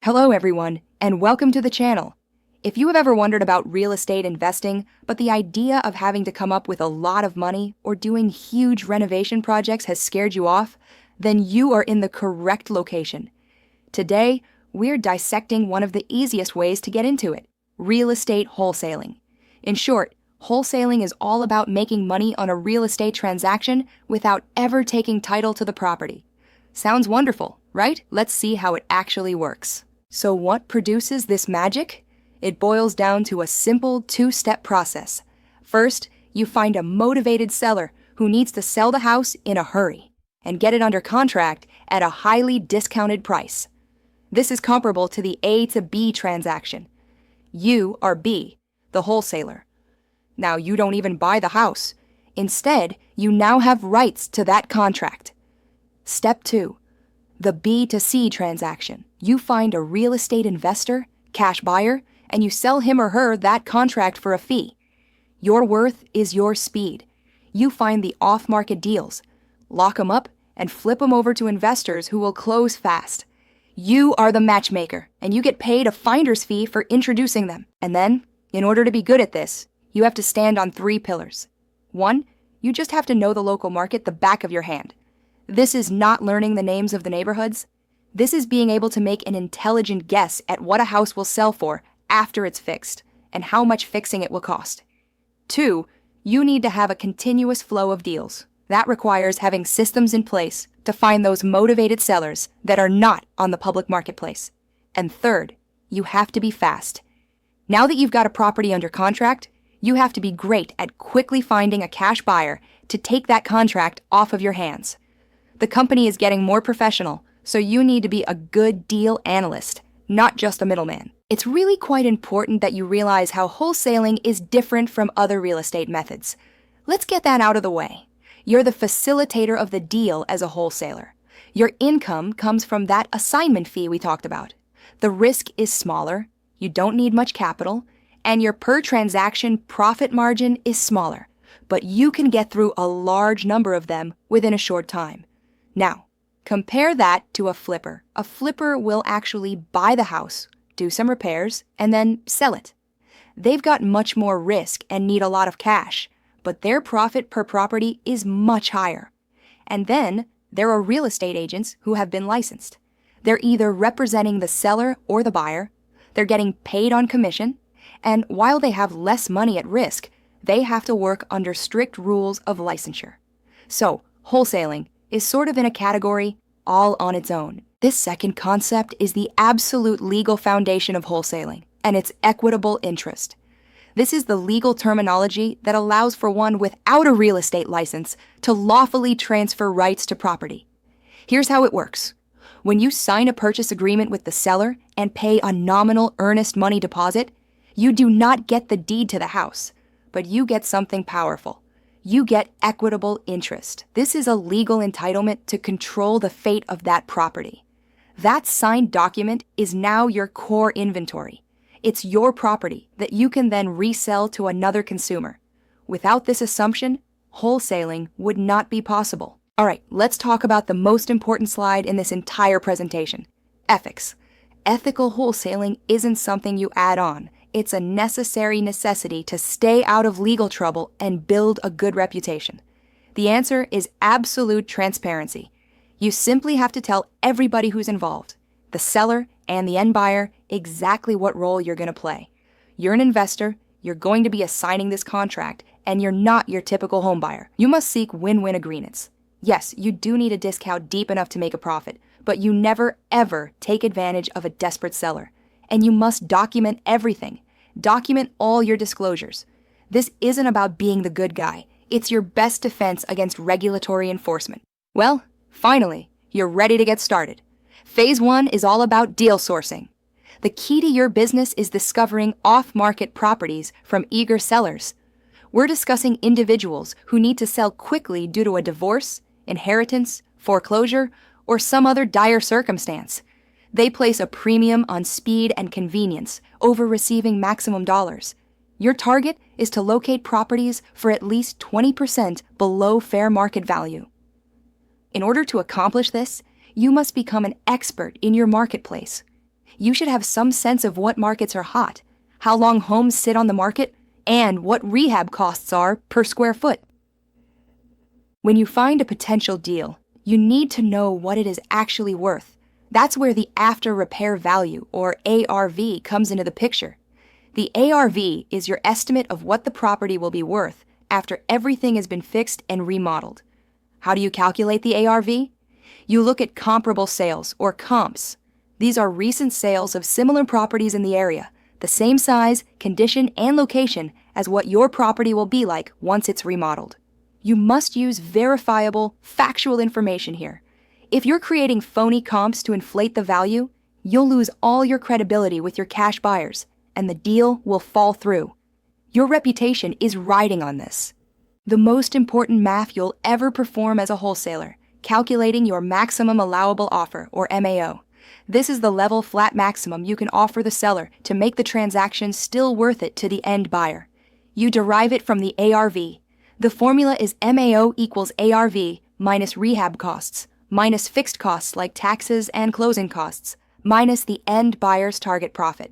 Hello everyone, and welcome to the channel. If you have ever wondered about real estate investing, but the idea of having to come up with a lot of money or doing huge renovation projects has scared you off, then you are in the correct location. Today, we're dissecting one of the easiest ways to get into it, real estate wholesaling. In short, wholesaling is all about making money on a real estate transaction without ever taking title to the property. Sounds wonderful, right? Let's see how it actually works. So what produces this magic? It boils down to a simple two-step process. First, you find a motivated seller who needs to sell the house in a hurry and get it under contract at a highly discounted price. This is comparable to the A to B transaction. You are B, the wholesaler. Now you don't even buy the house. Instead, you now have rights to that contract. Step 2. The B to C transaction. You find a real estate investor, cash buyer, and you sell him or her that contract for a fee. Your worth is your speed. You find the off-market deals, lock them up, and flip them over to investors who will close fast. You are the matchmaker, and you get paid a finder's fee for introducing them. And then, in order to be good at this, you have to stand on 3 pillars. 1, you just have to know the local market the back of your hand. This is not learning the names of the neighborhoods. This is being able to make an intelligent guess at what a house will sell for after it's fixed and how much fixing it will cost. 2, you need to have a continuous flow of deals. That requires having systems in place to find those motivated sellers that are not on the public marketplace. And 3rd, you have to be fast. Now that you've got a property under contract, you have to be great at quickly finding a cash buyer to take that contract off of your hands. The company is getting more professional, so you need to be a good deal analyst, not just a middleman. It's really quite important that you realize how wholesaling is different from other real estate methods. Let's get that out of the way. You're the facilitator of the deal as a wholesaler. Your income comes from that assignment fee we talked about. The risk is smaller, you don't need much capital, and your per transaction profit margin is smaller, but you can get through a large number of them within a short time. Now, compare that to a flipper. A flipper will actually buy the house, do some repairs, and then sell it. They've got much more risk and need a lot of cash, but their profit per property is much higher. And then, there are real estate agents who have been licensed. They're either representing the seller or the buyer, they're getting paid on commission, and while they have less money at risk, they have to work under strict rules of licensure. So, wholesaling is sort of in a category all on its own. This second concept is the absolute legal foundation of wholesaling, and it's equitable interest. This is the legal terminology that allows for one without a real estate license to lawfully transfer rights to property. Here's how it works. When you sign a purchase agreement with the seller and pay a nominal earnest money deposit, you do not get the deed to the house, but you get something powerful. You get equitable interest. This is a legal entitlement to control the fate of that property. That signed document is now your core inventory. It's your property that you can then resell to another consumer. Without this assumption, wholesaling would not be possible. All right, let's talk about the most important slide in this entire presentation, ethics. Ethical wholesaling isn't something you add on. It's a necessary necessity to stay out of legal trouble and build a good reputation. The answer is absolute transparency. You simply have to tell everybody who's involved, the seller and the end buyer, exactly what role you're going to play. You're an investor, you're going to be assigning this contract, and you're not your typical home buyer. You must seek win-win agreements. Yes, you do need a discount deep enough to make a profit, but you never, ever take advantage of a desperate seller. And you must document everything. Document all your disclosures. This isn't about being the good guy. It's your best defense against regulatory enforcement. Well, finally, you're ready to get started. Phase 1 is all about deal sourcing. The key to your business is discovering off-market properties from eager sellers. We're discussing individuals who need to sell quickly due to a divorce, inheritance, foreclosure, or some other dire circumstance. They place a premium on speed and convenience over receiving maximum dollars. Your target is to locate properties for at least 20% below fair market value. In order to accomplish this, you must become an expert in your marketplace. you should have some sense of what markets are hot, how long homes sit on the market, and what rehab costs are per square foot. When you find a potential deal, you need to know what it is actually worth. That's where the after repair value, or ARV, comes into the picture. The ARV is your estimate of what the property will be worth after everything has been fixed and remodeled. How do you calculate the ARV? You look at comparable sales, or comps. These are recent sales of similar properties in the area, the same size, condition, and location as what your property will be like once it's remodeled. You must use verifiable, factual information here. If you're creating phony comps to inflate the value, you'll lose all your credibility with your cash buyers, and the deal will fall through. Your reputation is riding on this. The most important math you'll ever perform as a wholesaler, calculating your maximum allowable offer, or MAO. This is the level flat maximum you can offer the seller to make the transaction still worth it to the end buyer. You derive it from the ARV. The formula is MAO equals ARV minus rehab costs, minus fixed costs like taxes and closing costs, minus the end buyer's target profit.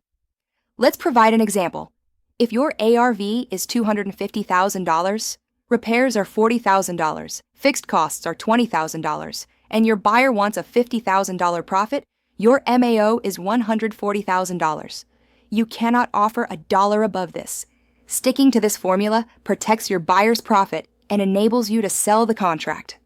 Let's provide an example. If your ARV is $250,000, repairs are $40,000, fixed costs are $20,000, and your buyer wants a $50,000 profit, your MAO is $140,000. You cannot offer a dollar above this. Sticking to this formula protects your buyer's profit and enables you to sell the contract.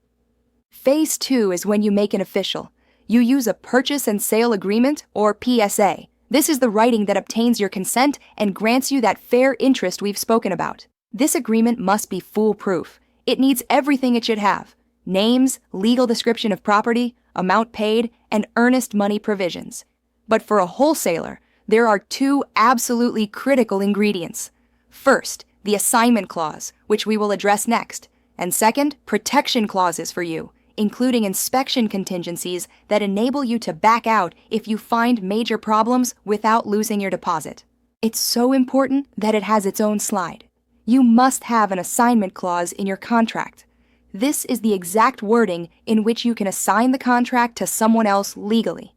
Phase 2 is when you make it official. You use a purchase and sale agreement, or PSA. This is the writing that obtains your consent and grants you that fair interest we've spoken about. This agreement must be foolproof. It needs everything it should have: names, legal description of property, amount paid, and earnest money provisions. But for a wholesaler, there are two absolutely critical ingredients. First, the assignment clause, which we will address next, and second, protection clauses for you, including inspection contingencies that enable you to back out if you find major problems without losing your deposit. It's so important that it has its own slide. You must have an assignment clause in your contract. This is the exact wording in which you can assign the contract to someone else legally.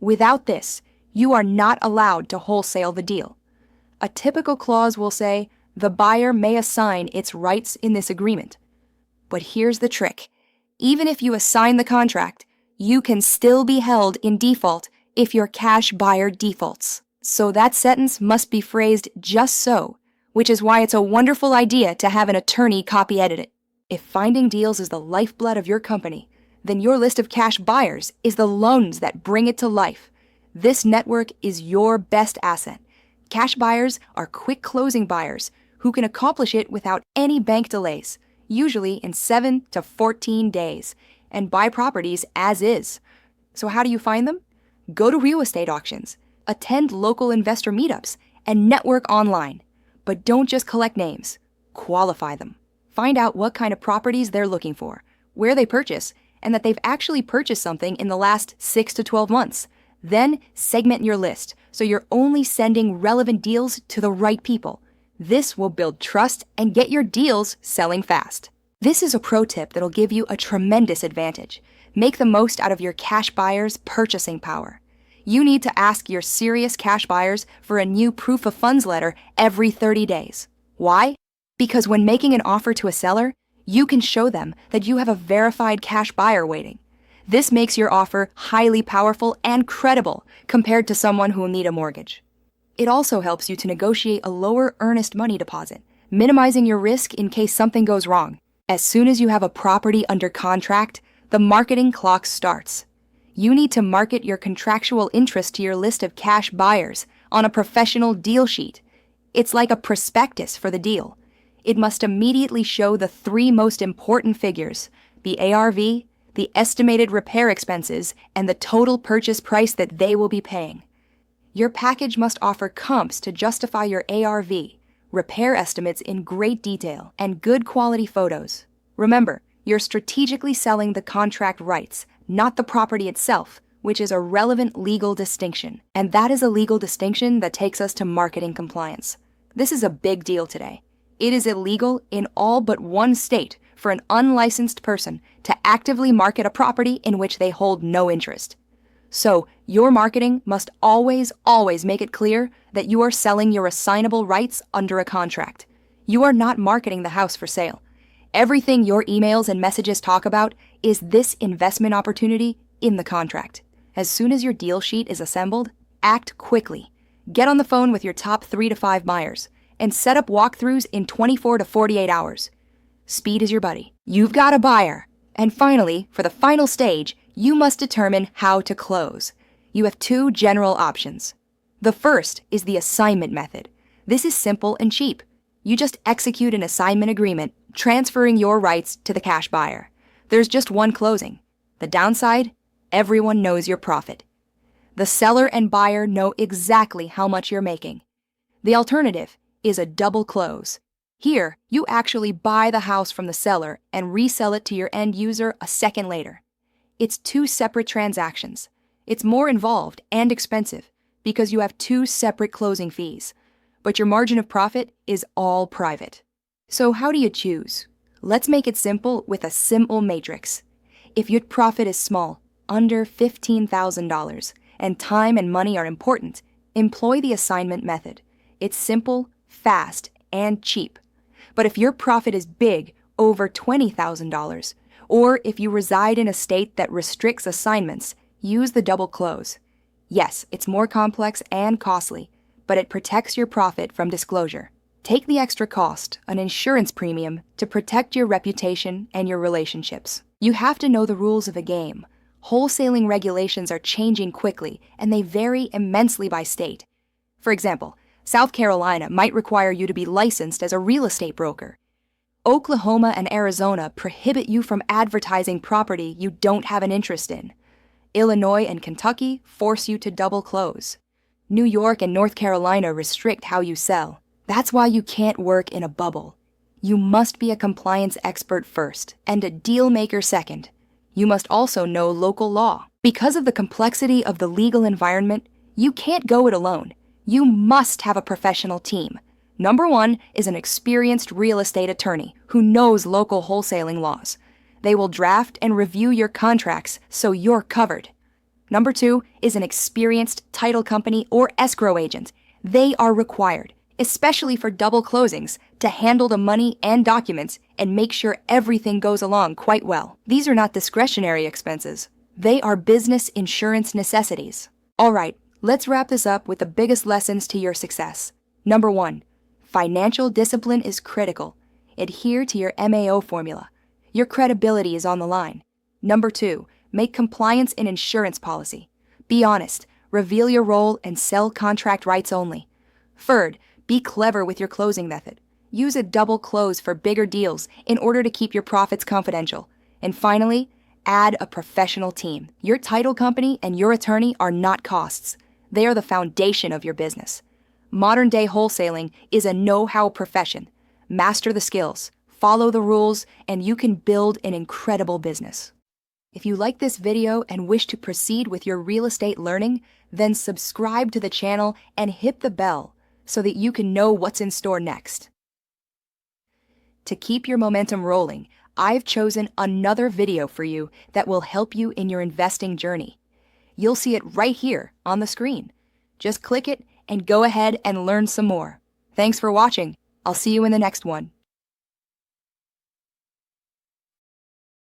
Without this, you are not allowed to wholesale the deal. A typical clause will say, the buyer may assign its rights in this agreement. But here's the trick. Even if you assign the contract, you can still be held in default if your cash buyer defaults. So that sentence must be phrased just so, which is why it's a wonderful idea to have an attorney copy edit it. If finding deals is the lifeblood of your company, then your list of cash buyers is the loans that bring it to life. This network is your best asset. Cash buyers are quick closing buyers who can accomplish it without any bank delays, usually in 7 to 14 days, and buy properties as is. So how do you find them? Go to real estate auctions, attend local investor meetups, and network online. But don't just collect names. Qualify them. Find out what kind of properties they're looking for, where they purchase, and that they've actually purchased something in the last 6 to 12 months. Then segment your list so you're only sending relevant deals to the right people. This will build trust and get your deals selling fast. This is a pro tip that'll give you a tremendous advantage. Make the most out of your cash buyers' purchasing power. You need to ask your serious cash buyers for a new proof of funds letter every 30 days. Why? Because when making an offer to a seller, you can show them that you have a verified cash buyer waiting. This makes your offer highly powerful and credible compared to someone who will need a mortgage. It also helps you to negotiate a lower earnest money deposit, minimizing your risk in case something goes wrong. As soon as you have a property under contract, the marketing clock starts. You need to market your contractual interest to your list of cash buyers on a professional deal sheet. It's like a prospectus for the deal. It must immediately show the three most important figures: the ARV, the estimated repair expenses, and the total purchase price that they will be paying. Your package must offer comps to justify your ARV, repair estimates in great detail, and good quality photos. Remember, you're strategically selling the contract rights, not the property itself, which is a relevant legal distinction. And that is a legal distinction that takes us to marketing compliance. This is a big deal today. It is illegal in all but one state for an unlicensed person to actively market a property in which they hold no interest. So, your marketing must always make it clear that you are selling your assignable rights under a contract. You are not marketing the house for sale. Everything your emails and messages talk about is this investment opportunity in the contract. As soon as your deal sheet is assembled, act quickly. Get on the phone with your top 3 to 5 buyers and set up walkthroughs in 24 to 48 hours. Speed is your buddy. You've got a buyer. And finally, for the final stage, you must determine how to close. You have 2 general options. The first is the assignment method. This is simple and cheap. You just execute an assignment agreement, transferring your rights to the cash buyer. There's just one closing. The downside? Everyone knows your profit. The seller and buyer know exactly how much you're making. The alternative is a double close. Here, you actually buy the house from the seller and resell it to your end user a second later. It's 2 separate transactions. It's more involved and expensive because you have 2 separate closing fees, but your margin of profit is all private. So how do you choose? Let's make it simple with a simple matrix. If your profit is small, under $15,000, and time and money are important, employ the assignment method. It's simple, fast, and cheap. But if your profit is big, over $20,000, or if you reside in a state that restricts assignments, use the double close. Yes, it's more complex and costly, but it protects your profit from disclosure. Take the extra cost, an insurance premium, to protect your reputation and your relationships. You have to know the rules of the game. Wholesaling regulations are changing quickly, and they vary immensely by state. For example, South Carolina might require you to be licensed as a real estate broker. Oklahoma and Arizona prohibit you from advertising property you don't have an interest in. Illinois and Kentucky force you to double close. New York and North Carolina restrict how you sell. That's why you can't work in a bubble. You must be a compliance expert first and a deal maker second. You must also know local law. Because of the complexity of the legal environment, you can't go it alone. You must have a professional team. Number 1 is an experienced real estate attorney who knows local wholesaling laws. They will draft and review your contracts so you're covered. Number 2 is an experienced title company or escrow agent. They are required, especially for double closings, to handle the money and documents and make sure everything goes along quite well. These are not discretionary expenses. They are business insurance necessities. All right, let's wrap this up with the biggest lessons to your success. Number 1, financial discipline is critical. Adhere to your MAO formula. Your credibility is on the line. Number 2, make compliance an insurance policy. Be honest, reveal your role, and sell contract rights only. Third, be clever with your closing method. Use a double close for bigger deals in order to keep your profits confidential. And finally, add a professional team. Your title company and your attorney are not costs. They are the foundation of your business. Modern-day wholesaling is a know-how profession. Master the skills, follow the rules, and you can build an incredible business. If you like this video and wish to proceed with your real estate learning, then subscribe to the channel and hit the bell so that you can know what's in store next. To keep your momentum rolling, I've chosen another video for you that will help you in your investing journey. You'll see it right here on the screen. Just click it and go ahead and learn some more. Thanks for watching. I'll see you in the next one.